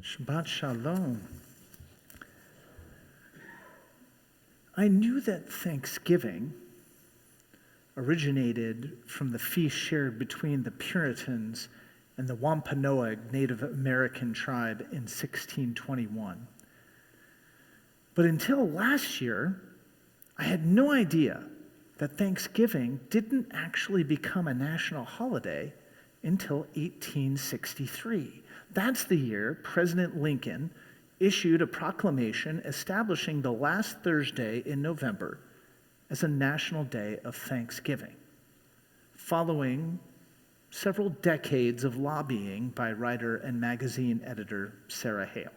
Shabbat Shalom. I knew that Thanksgiving originated from the feast shared between the Puritans and the Wampanoag Native American tribe in 1621. But until last year, I had no idea that Thanksgiving didn't actually become a national holiday until 1863. That's the year President Lincoln issued a proclamation establishing the last Thursday in November as a national day of Thanksgiving, following several decades of lobbying by writer and magazine editor Sarah Hale.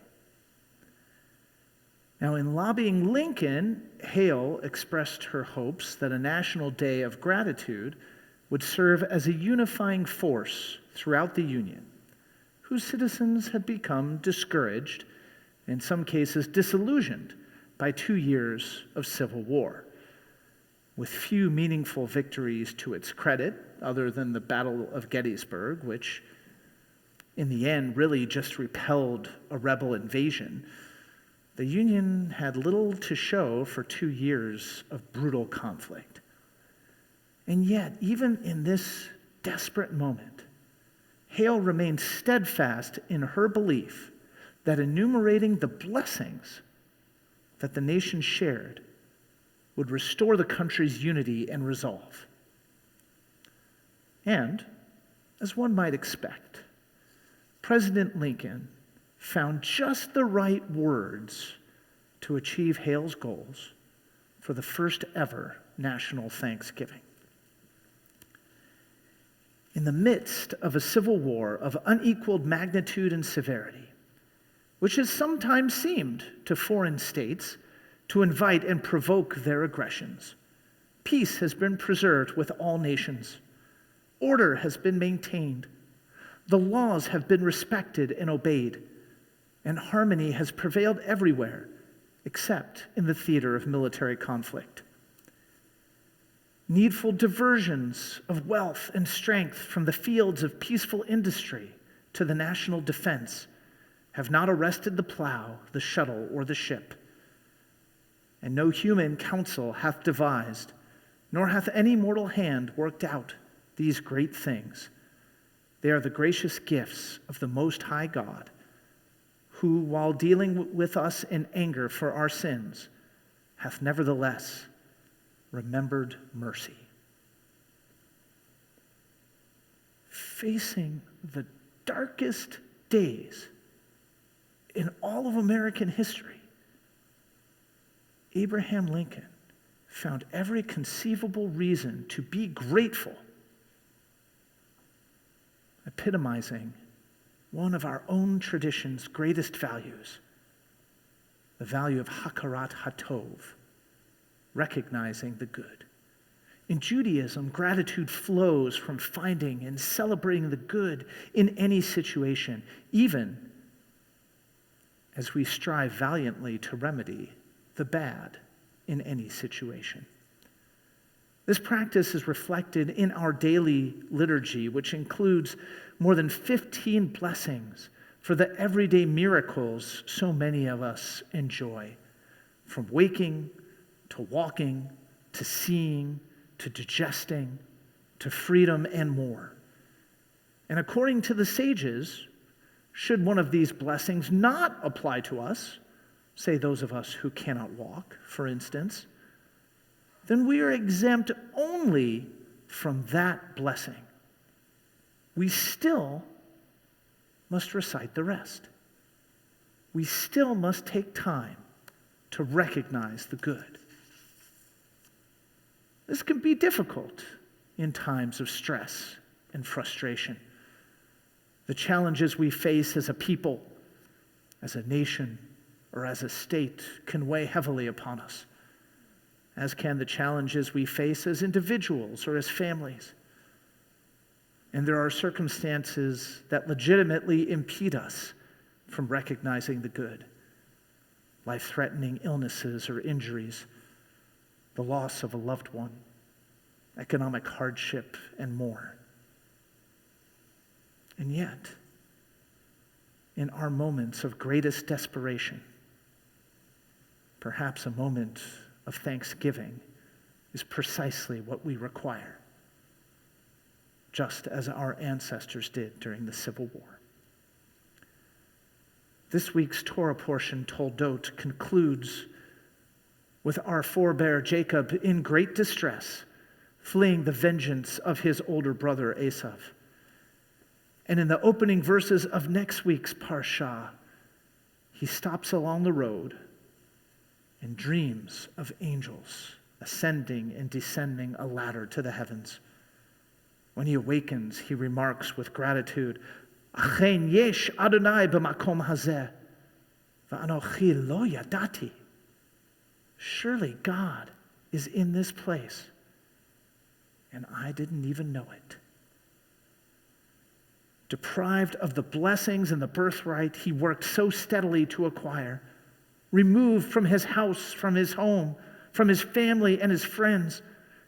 Now, in lobbying Lincoln, Hale expressed her hopes that a national day of gratitude would serve as a unifying force throughout the Union, whose citizens had become discouraged, in some cases disillusioned, by 2 years of civil war, with few meaningful victories to its credit, other than the Battle of Gettysburg, which in the end really just repelled a rebel invasion. The Union had little to show for 2 years of brutal conflict. And yet, even in this desperate moment, Hale remained steadfast in her belief that enumerating the blessings that the nation shared would restore the country's unity and resolve. And, as one might expect, President Lincoln found just the right words to achieve Hale's goals for the first ever national Thanksgiving. In the midst of a civil war of unequaled magnitude and severity, which has sometimes seemed to foreign states to invite and provoke their aggressions, peace has been preserved with all nations. Order has been maintained. The laws have been respected and obeyed, and harmony has prevailed everywhere except in the theater of military conflict. Needful diversions of wealth and strength from the fields of peaceful industry to the national defense have not arrested the plow, the shuttle, or the ship. And no human counsel hath devised, nor hath any mortal hand worked out these great things. They are the gracious gifts of the Most High God, who, while dealing with us in anger for our sins, hath nevertheless remembered mercy. Facing the darkest days in all of American history, Abraham Lincoln found every conceivable reason to be grateful, epitomizing one of our own tradition's greatest values, the value of hakarat hatov, recognizing the good. In Judaism, gratitude flows from finding and celebrating the good in any situation, even as we strive valiantly to remedy the bad in any situation. This practice is reflected in our daily liturgy, which includes more than 15 blessings for the everyday miracles so many of us enjoy, from waking to walking, to seeing, to digesting, to freedom, and more. And according to the sages, should one of these blessings not apply to us, say those of us who cannot walk, for instance, then we are exempt only from that blessing. We still must recite the rest. We still must take time to recognize the good. This can be difficult in times of stress and frustration. The challenges we face as a people, as a nation, or as a state can weigh heavily upon us, as can the challenges we face as individuals or as families. And there are circumstances that legitimately impede us from recognizing the good. Life-threatening illnesses or injuries, the loss of a loved one, economic hardship, and more. And yet, in our moments of greatest desperation. Perhaps a moment of thanksgiving is precisely what we require, just as our ancestors did during the Civil War. This week's Torah portion, Toldot, concludes with our forebear Jacob in great distress, fleeing the vengeance of his older brother Esav. And in the opening verses of next week's Parsha, he stops along the road and dreams of angels ascending and descending a ladder to the heavens. When he awakens, he remarks with gratitude, Achen yesh Adonai b'makom hazeh, va'anochi lo yadati. Surely God is in this place, and I didn't even know it. Deprived of the blessings and the birthright he worked so steadily to acquire, removed from his house, from his home, from his family and his friends,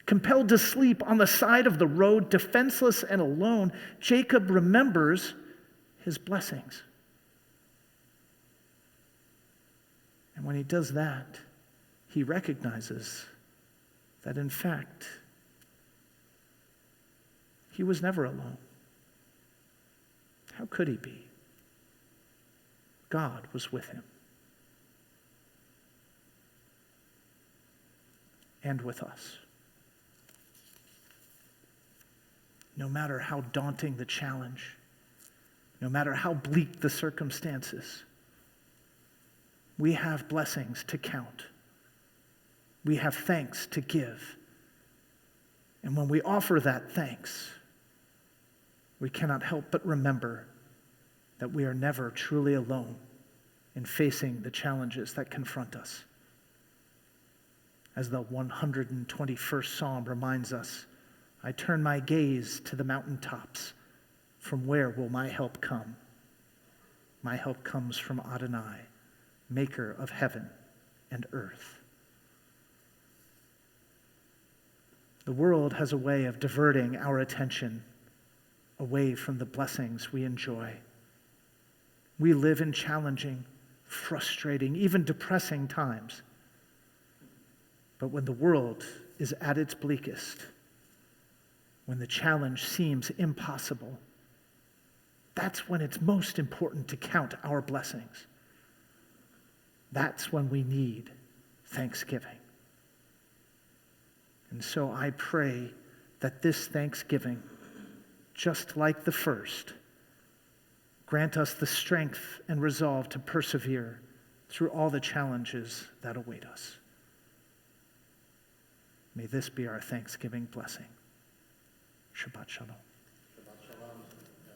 compelled to sleep on the side of the road, defenseless and alone, Jacob remembers his blessings. And when he does that, he recognizes that, in fact, he was never alone. How could he be? God was with him and with us. No matter how daunting the challenge, no matter how bleak the circumstances, we have blessings to count. We have thanks to give. And when we offer that thanks, we cannot help but remember that we are never truly alone in facing the challenges that confront us. As the 121st Psalm reminds us, I turn my gaze to the mountaintops. From where will my help come? My help comes from Adonai, maker of heaven and earth. The world has a way of diverting our attention away from the blessings we enjoy. We live in challenging, frustrating, even depressing times. But when the world is at its bleakest, when the challenge seems impossible, that's when it's most important to count our blessings. That's when we need thanksgiving. And so I pray that this Thanksgiving, just like the first, grant us the strength and resolve to persevere through all the challenges that await us. May this be our Thanksgiving blessing. Shabbat Shalom.